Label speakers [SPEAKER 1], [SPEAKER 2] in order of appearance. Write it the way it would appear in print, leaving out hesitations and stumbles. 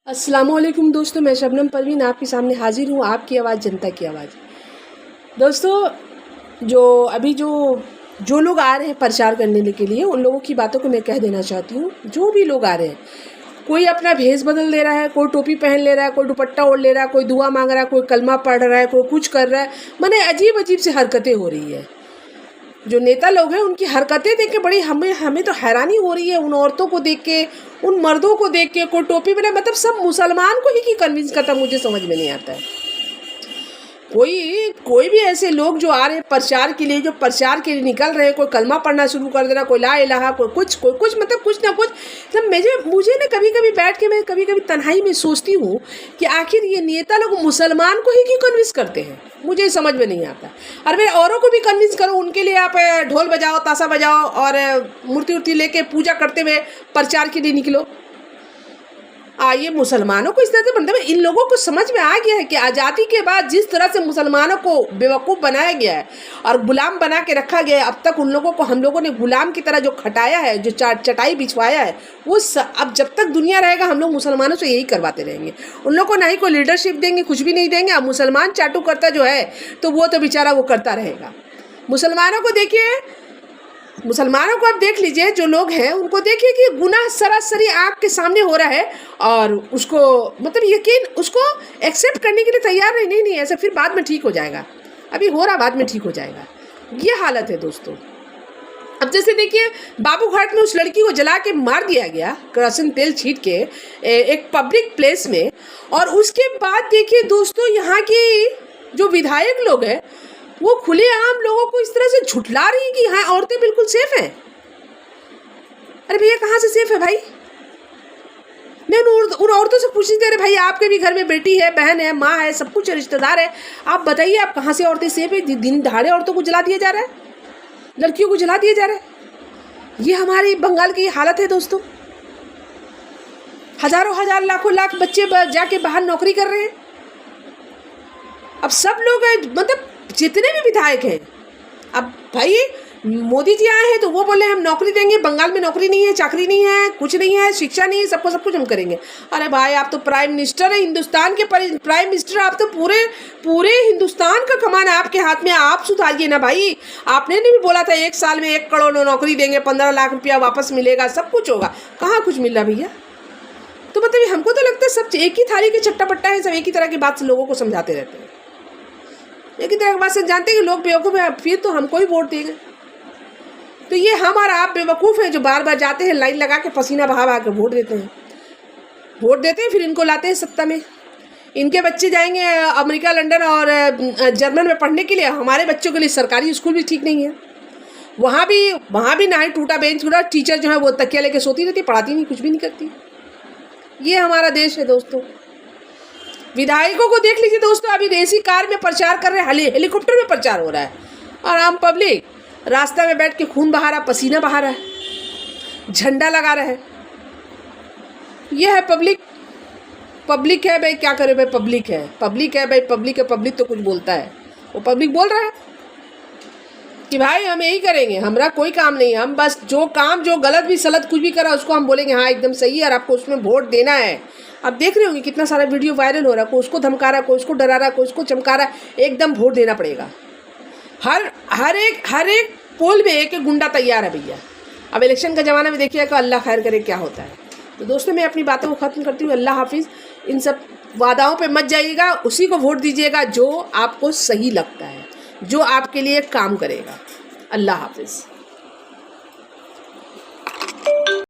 [SPEAKER 1] अस्सलामुअलैकुम दोस्तों, मैं शबनम परवीन आपके सामने हाजिर हूँ। आपकी आवाज़ जनता की आवाज़। दोस्तों, जो लोग आ रहे हैं प्रचार करने के लिए, उन लोगों की बातों को मैं कह देना चाहती हूँ। जो भी लोग आ रहे हैं, कोई अपना भेष बदल ले रहा है, कोई टोपी पहन ले रहा है, कोई दुपट्टा ओढ़ ले रहा है, कोई दुआ मांग रहा है, कोई कलमा पढ़ रहा है, कोई कुछ कर रहा है। माने अजीब अजीब से हरकतें हो रही है। जो नेता लोग हैं उनकी हरकतें देख के बड़ी हमें तो हैरानी हो रही है। उन औरतों को देख के, उन मर्दों को देख के, कोई टोपी में, मतलब सब मुसलमान को ही की कन्विंस करता, मुझे समझ में नहीं आता है। कोई भी ऐसे लोग जो आ रहे हैं प्रचार के लिए, जो प्रचार के लिए निकल रहे हैं, कोई कलमा पढ़ना शुरू कर दे रहा, कोई ला इलाहा, कोई कुछ मतलब कुछ ना कुछ। मतलब मुझे ना कभी कभी बैठ के मैं कभी कभी तन्हाई में सोचती हूँ कि आखिर ये नेता लोग मुसलमान को ही क्यों कन्विंस करते हैं, मुझे समझ में नहीं आता। और फिर औरों को भी कन्विंस करो, उनके लिए आप ढोल बजाओ, ताशा बजाओ और मूर्ति उर्ति लेके पूजा करते हुए प्रचार के लिए निकलो। ये मुसलमानों को इस तरह से मतलब इन लोगों को समझ में आ गया है कि आज़ादी के बाद जिस तरह से मुसलमानों को बेवकूफ़ बनाया गया है और गुलाम बना के रखा गया है, अब तक उन लोगों को हम लोगों ने गुलाम की तरह जो खटाया है, जो चटाई बिछवाया है, वो अब जब तक दुनिया रहेगा हम लोग मुसलमानों से यही करवाते रहेंगे। उन लोग को ना ही कोई लीडरशिप देंगे, कुछ भी नहीं देंगे। अब मुसलमान चाटू करता जो है तो वो तो बेचारा वो करता रहेगा। मुसलमानों को देखिए, मुसलमानों को आप देख लीजिए, जो लोग हैं उनको देखिए कि गुनाह सरासरी आँख के सामने हो रहा है और उसको मतलब यकीन, उसको एक्सेप्ट करने के लिए तैयार नहीं ऐसा फिर बाद में ठीक हो जाएगा, अभी हो रहा बाद में ठीक हो जाएगा। ये हालत है दोस्तों। अब जैसे देखिए, बाबू घाट में उस लड़की को जला के मार दिया गया केरोसिन तेल छीट के एक पब्लिक प्लेस में। और उसके बाद देखिए दोस्तों, यहाँ की जो विधायक लोग हैं वो खुलेआम लोगों को इस तरह से झुठला रही है कि हाँ औरतें बिल्कुल सेफ हैं। अरे भैया, कहाँ से सेफ है भाई? मैं उन औरतों से पूछती थी, अरे भाई आपके भी घर में बेटी है, बहन है, माँ है, सब कुछ रिश्तेदार है, आप बताइए आप कहाँ से औरतें सेफ है? दिन दहाड़े औरतों को जला दिया जा रहा है, लड़कियों को जला दिया जा रहा है। ये हमारी बंगाल की हालत है दोस्तों। हजारों हजार लाखों लाख बच्चे जाके बाहर नौकरी कर रहे हैं। अब सब लोग मतलब जितने भी विधायक हैं, अब भाई मोदी जी आए हैं तो वो बोले हम नौकरी देंगे, बंगाल में नौकरी नहीं है, चाकरी नहीं है, कुछ नहीं है, शिक्षा नहीं है, सबको सब कुछ हम करेंगे। अरे भाई, आप तो प्राइम मिनिस्टर है, हिंदुस्तान के प्राइम मिनिस्टर, आप तो पूरे हिंदुस्तान का कमान आपके हाथ में, आप सुधारिए ना भाई। आपने नहीं भी बोला था 1 साल में 1 करोड़ नौकरी देंगे, 15 लाख रुपया वापस मिलेगा, सब कुछ होगा। कहाँ कुछ मिल रहा भैया? तो मतलब हमको तो लगता है सब एक ही थाली के चट्टा पट्टा है, सब एक ही तरह की बात से लोगों को समझाते रहते हैं, एक ही तरह की बात से जानते हैं कि लोग बेवकूफ़ हैं, फिर तो हमको ही वोट देंगे। तो ये हम और आप बेवकूफ़ हैं जो बार बार जाते हैं लाइन लगा के पसीना बहा के वोट देते हैं, फिर इनको लाते हैं सत्ता में। इनके बच्चे जाएंगे अमेरिका, लंदन और जर्मन में पढ़ने के लिए, हमारे बच्चों के लिए सरकारी स्कूल भी ठीक नहीं है। वहाँ भी ना ही टूटा बेंच टूटा, टीचर जो है वो तकिया लेके सोती रहती, पढ़ाती नहीं, कुछ भी नहीं करती। ये हमारा देश है दोस्तों। विधायकों को देख लीजिए दोस्तों, अभी देसी कार में प्रचार कर रहे हैं, हेलीकॉप्टर में प्रचार हो रहा है, और आम पब्लिक रास्ता में बैठ के खून बहा रहा, पसीना बहा रहा है, झंडा लगा रहा है। यह है पब्लिक है भाई, क्या करे भाई, पब्लिक है भाई, पब्लिक तो कुछ बोलता है। वो पब्लिक बोल रहा है कि भाई हम यही करेंगे, हमारा कोई काम नहीं है, हम बस जो गलत भी सलत कुछ भी करा उसको हम बोलेंगे हाँ एकदम सही है और आपको उसमें वोट देना है। आप देख रहे होंगे कितना सारा वीडियो वायरल हो रहा है, कोई उसको धमका रहा है, कोई उसको डरा रहा है, कोई उसको चमका रहा है। एकदम वोट देना पड़ेगा। हर एक पोल में एक गुंडा तैयार है भैया। अब इलेक्शन का ज़माना में देखिए कि अल्लाह खैर करे क्या होता है। तो दोस्तों, मैं अपनी बातों को ख़त्म करती हूँ। अल्लाह हाफिज़। इन सब वादाओं पे मत जाइएगा, उसी को वोट दीजिएगा जो आपको सही लगता है, जो आपके लिए काम करेगा। अल्लाह हाफिज़।